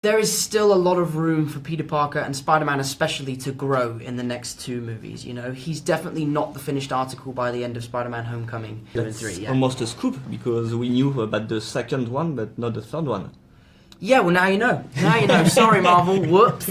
There is still a lot of room for Peter Parker and Spider-Man especially to grow in the next two movies, you know? He's definitely not the finished article by the end of Spider-Man Homecoming. That's almost a scoop, because we knew about the second one, but not the third one. Yeah, well now you know. Now you know. Sorry, Marvel. Whoops.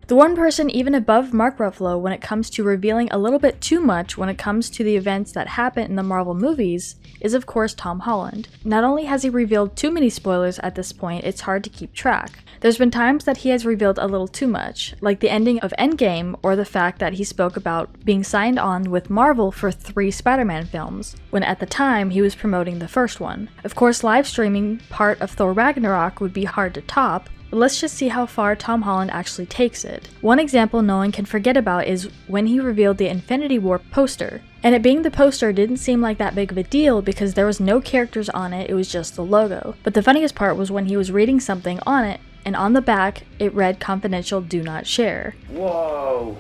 The one person even above Mark Ruffalo when it comes to revealing a little bit too much when it comes to the events that happen in the Marvel movies is of course Tom Holland. Not only has he revealed too many spoilers at this point, it's hard to keep track. There's been times that he has revealed a little too much, like the ending of Endgame or the fact that he spoke about being signed on with Marvel for 3 Spider-Man films, when at the time he was promoting the first one. Of course, live streaming part of Thor Ragnarok would be hard to top, but let's just see how far Tom Holland actually takes it. One example no one can forget about is when he revealed the Infinity War poster. And it being the poster didn't seem like that big of a deal because there was no characters on it, it was just the logo. But the funniest part was when he was reading something on it, and on the back, it read confidential, do not share. Whoa.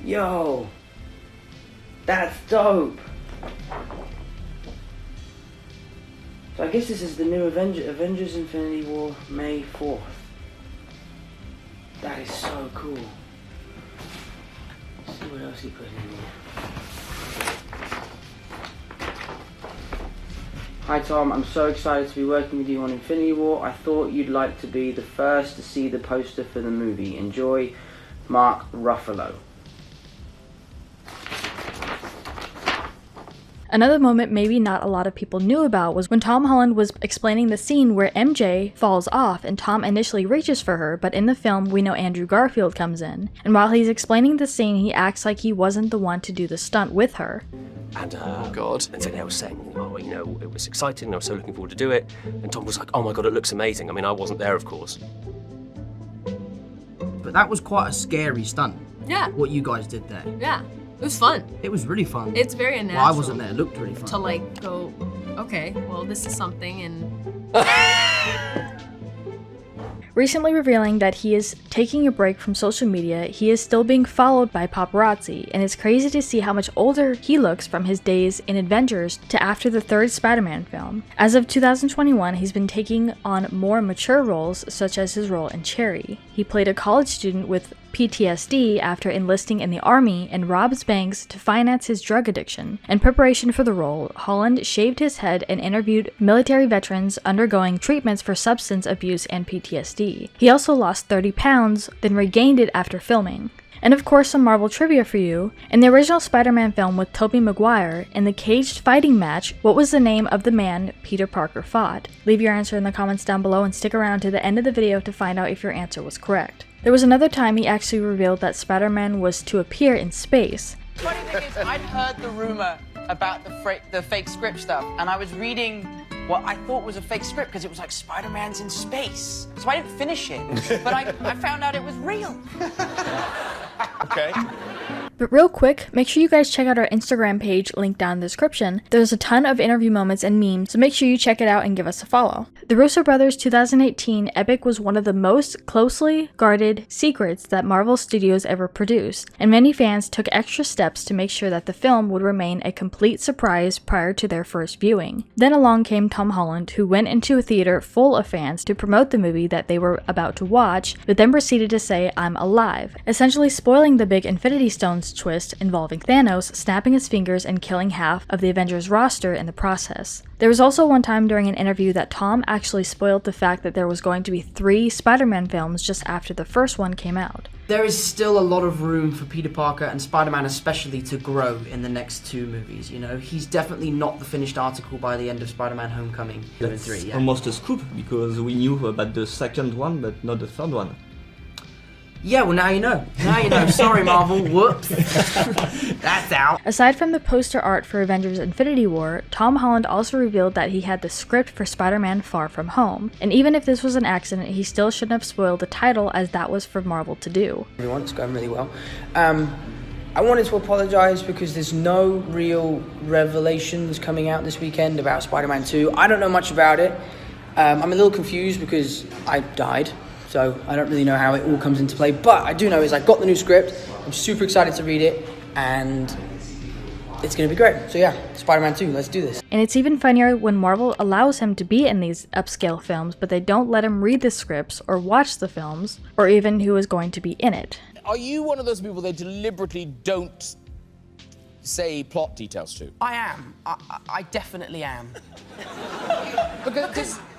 Yo. That's dope. So I guess this is the new Avengers Infinity War, May 4th. That is so cool. Let's see what else he put in here. Hi Tom, I'm so excited to be working with you on Infinity War. I thought you'd like to be the first to see the poster for the movie. Enjoy, Mark Ruffalo. Another moment maybe not a lot of people knew about was when Tom Holland was explaining the scene where MJ falls off and Tom initially reaches for her, but in the film we know Andrew Garfield comes in. And while he's explaining the scene, he acts like he wasn't the one to do the stunt with her. And oh God! And so they were saying, oh, you know, it was exciting. I was so looking forward to do it. And Tom was like, oh my God, it looks amazing. I mean, I wasn't there, of course. But that was quite a scary stunt. Yeah. What you guys did there. Yeah. It was fun. It was really fun. It's very unnatural. Well, I wasn't there. It looked really fun. To like go, okay, well this is something and... Recently revealing that he is taking a break from social media, he is still being followed by paparazzi, and it's crazy to see how much older he looks from his days in Avengers to after the 3rd Spider-Man film. As of 2021, he's been taking on more mature roles, such as his role in Cherry. He played a college student with PTSD after enlisting in the army and robs banks to finance his drug addiction. In preparation for the role, Holland shaved his head and interviewed military veterans undergoing treatments for substance abuse and PTSD. He also lost 30 pounds, then regained it after filming. And of course, some Marvel trivia for you. In the original Spider-Man film with Tobey Maguire, in the caged fighting match, what was the name of the man Peter Parker fought? Leave your answer in the comments down below and stick around to the end of the video to find out if your answer was correct. There was another time he actually revealed that Spider-Man was to appear in space. The funny thing is, I'd heard the rumor about the fake script stuff, and I was reading what I thought was a fake script because it was like Spider-Man's in space. So I didn't finish it, but I found out it was real. Okay. But real quick, make sure you guys check out our Instagram page linked down in the description. There's a ton of interview moments and memes, so make sure you check it out and give us a follow. The Russo Brothers 2018 epic was one of the most closely guarded secrets that Marvel Studios ever produced, and many fans took extra steps to make sure that the film would remain a complete surprise prior to their first viewing. Then along came Tom Holland, who went into a theater full of fans to promote the movie that they were about to watch, but then proceeded to say, "I'm alive," essentially spoiling the big Infinity Stones twist involving Thanos snapping his fingers and killing half of the Avengers roster in the process. There was also one time during an interview that Tom actually spoiled the fact that there was going to be 3 Spider-Man films just after the first one came out. There is still a lot of room for Peter Parker and Spider-Man especially to grow in the next two movies, you know? He's definitely not the finished article by the end of Spider-Man Homecoming. That's almost a scoop, because we knew about the second one, but not the third one. Yeah, well now you know. Now you know. Sorry, Marvel. Whoops. That's out. Aside from the poster art for Avengers Infinity War, Tom Holland also revealed that he had the script for Spider-Man Far From Home. And even if this was an accident, he still shouldn't have spoiled the title, as that was for Marvel to do. Everyone, it's going really well. I wanted to apologise because there's no real revelations coming out this weekend about Spider-Man 2. I don't know much about it. I'm a little confused because I died. So I don't really know how it all comes into play, but I do know is I got the new script. I'm super excited to read it, and it's going to be great. So yeah, Spider-Man 2, let's do this. And it's even funnier when Marvel allows him to be in these upscale films, but they don't let him read the scripts or watch the films, or even who is going to be in it. Are you one of those people they deliberately don't say plot details to? I am. I definitely am.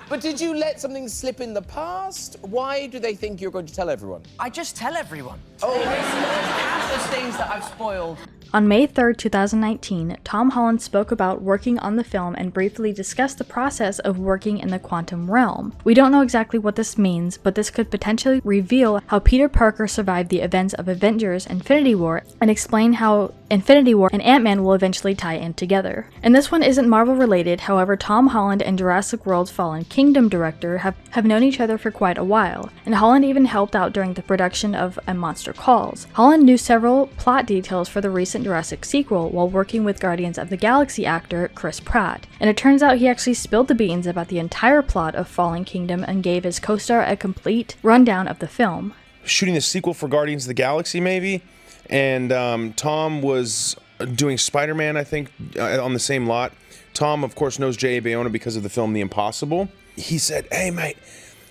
But did you let something slip in the past? Why do they think you're going to tell everyone? I just tell everyone. Oh, there's things that I've spoiled. On May 3rd, 2019, Tom Holland spoke about working on the film and briefly discussed the process of working in the quantum realm. We don't know exactly what this means, but this could potentially reveal how Peter Parker survived the events of Avengers Infinity War and explain how Infinity War and Ant-Man will eventually tie in together. And this one isn't Marvel related, however Tom Holland and Jurassic World's Fallen Kingdom director have known each other for quite a while, and Holland even helped out during the production of A Monster Calls. Holland knew several plot details for the recent Jurassic sequel while working with Guardians of the Galaxy actor Chris Pratt, and it turns out he actually spilled the beans about the entire plot of Fallen Kingdom and gave his co-star a complete rundown of the film. Shooting the sequel for Guardians of the Galaxy, maybe, and Tom was doing Spider-Man, I think, on the same lot. Tom, of course, knows J.A. Bayona because of the film The Impossible. He said, "Hey, mate,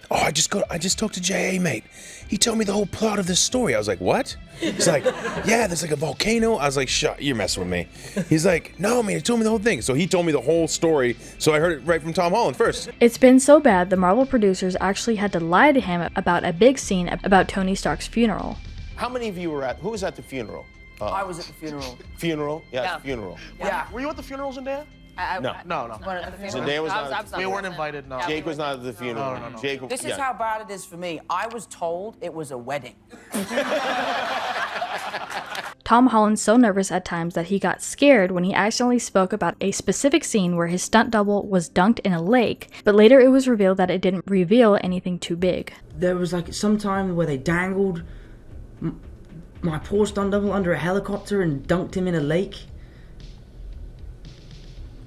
I just talked to J.A., mate. He told me the whole plot of this story." I was like, "What?" He's like, "Yeah, there's like a volcano." I was like, "Shut, you're messing with me." He's like, "No, man, he told me the whole thing." So he told me the whole story, so I heard it right from Tom Holland first. It's been so bad, the Marvel producers actually had to lie to him about a big scene about Tony Stark's funeral. How many of you were who was at the funeral? I was at the funeral. Funeral? Yeah, Yeah. funeral. Yeah. Were you at the funeral, Zendaya? No. No. Zendaya was not. We weren't invited, no. Jake was not at the funeral. No. Jake, This is how bad it is for me. I was told it was a wedding. Tom Holland's so nervous at times that he got scared when he accidentally spoke about a specific scene where his stunt double was dunked in a lake, but later it was revealed that it didn't reveal anything too big. There was like some time where they dangled my poor stunt double under a helicopter and dunked him in a lake.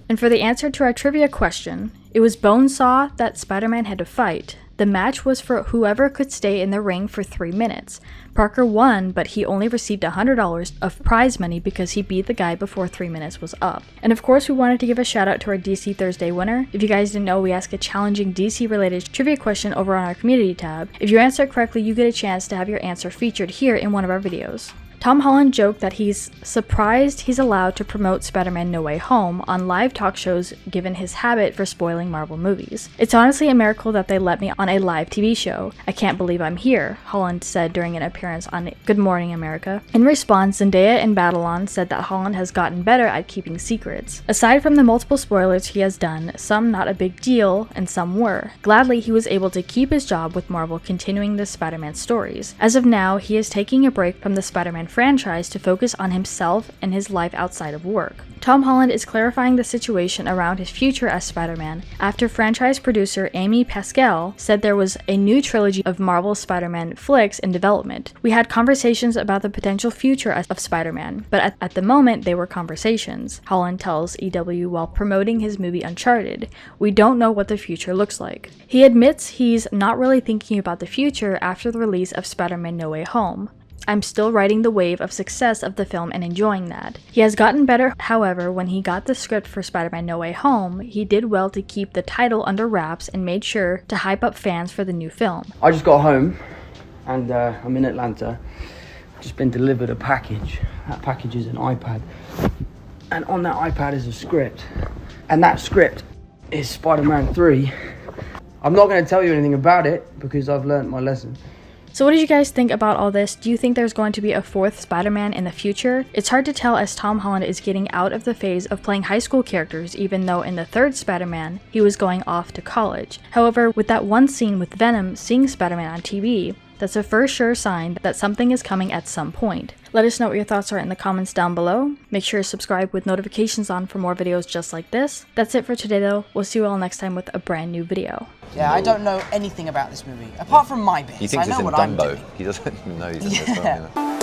And for the answer to our trivia question, it was Bonesaw that Spider-Man had to fight. The match was for whoever could stay in the ring for 3 minutes. Parker won, but he only received $100 of prize money because he beat the guy before 3 minutes was up. And of course, we wanted to give a shout out to our DC Thursday winner. If you guys didn't know, we ask a challenging DC related trivia question over on our community tab. If you answer it correctly, you get a chance to have your answer featured here in one of our videos. Tom Holland joked that he's surprised he's allowed to promote Spider-Man No Way Home on live talk shows given his habit for spoiling Marvel movies. "It's honestly a miracle that they let me on a live TV show. I can't believe I'm here," Holland said during an appearance on Good Morning America. In response, Zendaya and Babylon said that Holland has gotten better at keeping secrets. Aside from the multiple spoilers he has done, some not a big deal and some were. Gladly, he was able to keep his job with Marvel continuing the Spider-Man stories. As of now, he is taking a break from the Spider-Man franchise to focus on himself and his life outside of work. Tom Holland is clarifying the situation around his future as Spider-Man after franchise producer Amy Pascal said there was a new trilogy of Marvel Spider-Man flicks in development. "We had conversations about the potential future of Spider-Man, but at the moment they were conversations," Holland tells EW while promoting his movie Uncharted. "We don't know what the future looks like." He admits he's not really thinking about the future after the release of Spider-Man No Way Home. "I'm still riding the wave of success of the film and enjoying that." He has gotten better, however, when he got the script for Spider-Man No Way Home, he did well to keep the title under wraps and made sure to hype up fans for the new film. I just got home and I'm in Atlanta. Just been delivered a package. That package is an iPad. And on that iPad is a script. And that script is Spider-Man 3. I'm not going to tell you anything about it because I've learned my lesson. So what did you guys think about all this? Do you think there's going to be a fourth Spider-Man in the future? It's hard to tell as Tom Holland is getting out of the phase of playing high school characters, even though in the third Spider-Man, he was going off to college. However, with that one scene with Venom seeing Spider-Man on TV, that's a for sure sign that something is coming at some point. Let us know what your thoughts are in the comments down below. Make sure to subscribe with notifications on for more videos just like this. That's it for today though. We'll see you all next time with a brand new video. Yeah, I don't know anything about this movie, apart from my bits. He thinks I know it's in what I'm Dumbo. doing. He doesn't even know he's in this film. You know?